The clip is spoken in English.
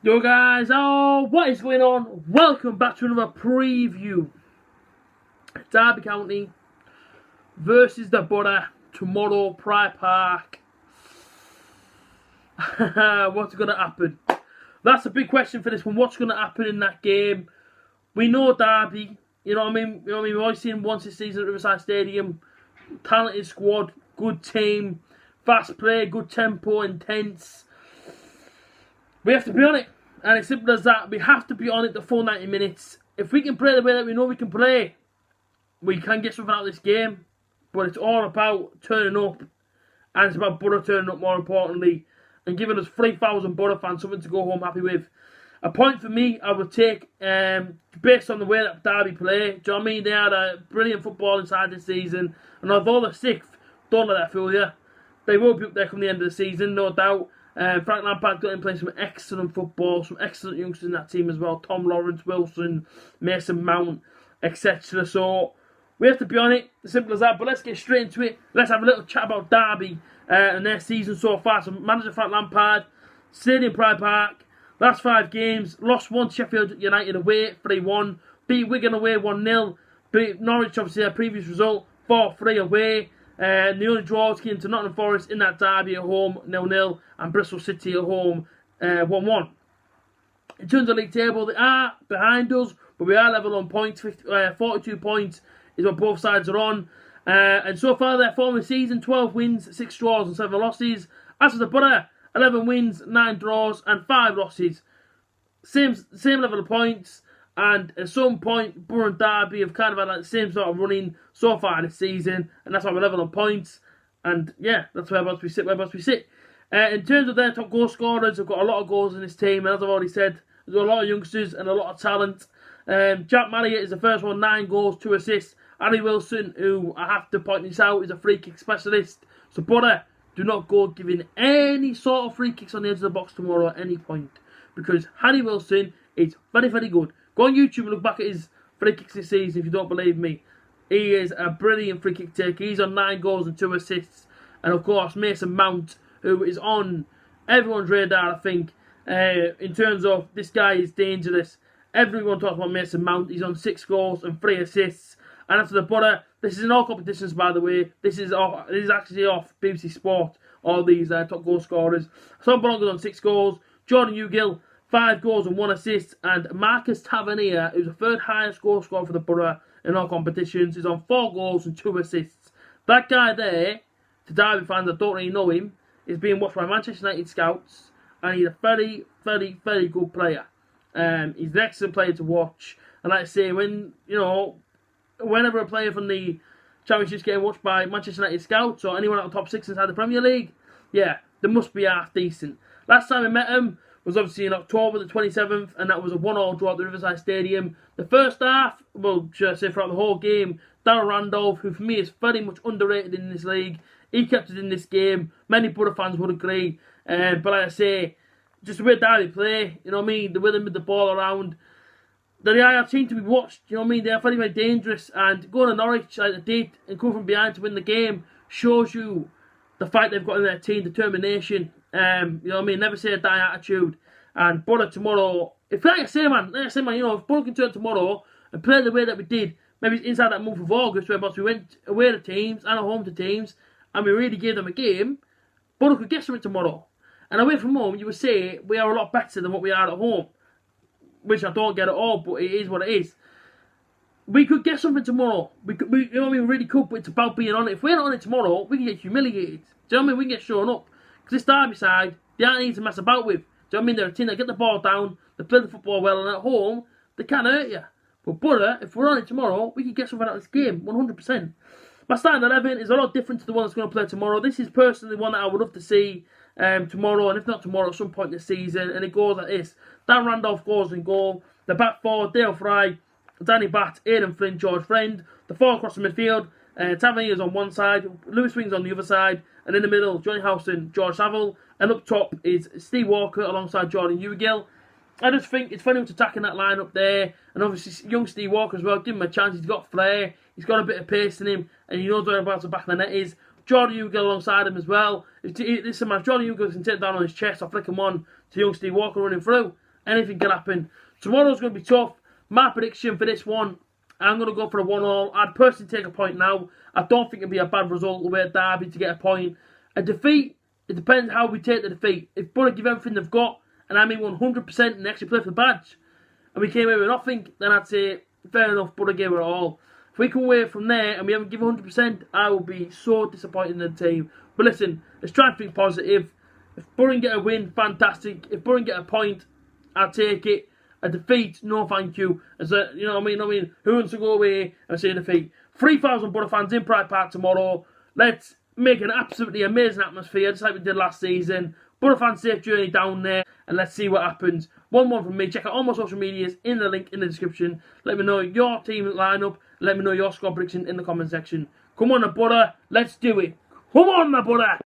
Yo guys, what is going on? Welcome back to another preview. Derby County versus the Boro tomorrow, Pride Park. What's going to happen? That's a big question for this one. What's going to happen in that game? We know Derby, you know what I mean? We've always seen once this season at Riverside Stadium. Talented squad, good team, fast play, good tempo, intense. We have to be on it. And it's simple as that. We have to be on it the full 90 minutes. If we can play the way that we know we can play, we can get something out of this game. But it's all about turning up. And it's about Boro turning up, more importantly. And giving us 3,000 Boro fans something to go home happy with. A point for me, I would take, based on the way that Derby play. Do you know what I mean? They had a brilliant football inside this season. And although they're 6th, don't let that fool you. They will be up there come the end of the season, no doubt. Frank Lampard got in place some excellent football, some excellent youngsters in that team as well. Tom Lawrence, Wilson, Mason Mount, etc. So we have to be on it, as simple as that. But let's get straight into it. Let's have a little chat about Derby and their season so far. So manager Frank Lampard, Stadium Pride Park, last 5 games, lost 1 Sheffield United away, 3-1. Beat Wigan away, 1-0. Beat Norwich, obviously their previous result, 4-3 away. The only draws came to Nottingham Forest in that derby at home, 0-0, and Bristol City at home, 1-1. In terms of the league table, they are behind us, but we are level on points. 42 points is what both sides are on. And so far, their form this season, 12 wins, 6 draws, and 7 losses. As for the Boro, 11 wins, 9 draws, and 5 losses. Same level of points. And at some point, Boro and Derby have kind of had like the same sort of running so far this season. And that's why we're level on points. And yeah, that's whereabouts we sit. In terms of their top goal scorers, they've got a lot of goals in this team. And as I've already said, there's a lot of youngsters and a lot of talent. Jack Marriott is the first one, 9 goals, 2 assists. Harry Wilson, who I have to point this out, is a free kick specialist. So Boro, do not go giving any sort of free kicks on the edge of the box tomorrow at any point. Because Harry Wilson is very, very good. Go on YouTube and look back at his free kicks this season if you don't believe me. He is a brilliant free kick taker. He's on 9 goals and 2 assists. And of course, Mason Mount, who is on everyone's radar, I think, in terms of this guy is dangerous. Everyone talks about Mason Mount. He's on 6 goals and 3 assists. And after the Boro, this is in all competitions, by the way. This is actually off BBC Sport, all these top goal scorers. Son Bolonga's on 6 goals. Jordan Ugill, 5 goals and 1 assist, and Marcus Tavernier, who's the 3rd highest goal scorer for the Boro in all competitions, is on 4 goals and 2 assists. That guy there, to Derby fans that don't really know him, is being watched by Manchester United scouts, and he's a very, very, very good player. He's an excellent player to watch, and like I say, whenever a player from the Championship's getting watched by Manchester United scouts or anyone out of the top 6 inside the Premier League, yeah, they must be half decent. Last time I met him was obviously in October the 27th, and that was a 1-1 draw at the Riverside Stadium. The first half, well, should I say throughout the whole game, Darryl Randolph, who for me is very much underrated in this league, he kept it in this game. Many Boro fans would agree. But like I say, just the way Derby play, you know what I mean, the way they move the ball around, they are a team to be watched, you know what I mean, they are very, very dangerous, and going to Norwich like they did and coming from behind to win the game shows you the fight they've got in their team, determination. You know what I mean? Never say a die attitude. And Boro tomorrow, if you know, if Boro can turn tomorrow and play the way that we did, maybe inside that month of August, where we went away to teams and at home to teams, and we really gave them a game, Boro could get something tomorrow. And away from home, you would say we are a lot better than what we are at home, which I don't get at all, but it is what it is. We could get something tomorrow. You know what I mean? We really could, but it's about being on it. If we're not on it tomorrow, we can get humiliated. Do you know what I mean? We can get shown up. Because this Derby side, they aren't easy to mess about with. Do you know what I mean? They're a team that get the ball down, they play the football well, and at home, they can't hurt you. But Boro, if we're on it tomorrow, we can get something out of this game, 100%. My starting 11 is a lot different to the one that's going to play tomorrow. This is personally one that I would love to see tomorrow, and if not tomorrow, at some point this season. And it goes like this. Dan Randolph goes in goal. The back four, Dale Fry, Danny Batt, Aidan Flynn, George Friend. The 4 across the midfield, Tavernier's on one side, Lewis Wing's on the other side, and in the middle, Johnny Howson, George Saville, and up top is Steve Walker alongside Jordan Ugill. I just think it's funny attacking that line up there, and obviously young Steve Walker as well, give him a chance. He's got flair, he's got a bit of pace in him, and he knows whereabouts the back of the net is. Jordan Ugill alongside him as well. Listen, man, if Jordan Ugill can take down on his chest or flick him on to young Steve Walker running through, anything can happen. Tomorrow's going to be tough. My prediction for this one, I'm going to go for a 1-1. I'd personally take a point now. I don't think it'd be a bad result away at Derby to get a point. A defeat, it depends how we take the defeat. If Boro give everything they've got, and I mean 100% and they actually play for the badge, and we came away with nothing, then I'd say, fair enough, Boro gave it all. If we come away from there and we haven't given 100%, I will be so disappointed in the team. But listen, let's try and think positive. If Boro get a win, fantastic. If Boro get a point, I'll take it. A defeat, no thank you. As a, you know what I mean? Who wants to go away and say defeat? 3,000 Boro fans in Pride Park tomorrow. Let's make an absolutely amazing atmosphere, just like we did last season. Boro fans, safe journey down there, and let's see what happens. 1-1 from me. Check out all my social medias in the link in the description. Let me know your team lineup. Let me know your score prediction in the comment section. Come on, Boro. Let's do it. Come on, Boro.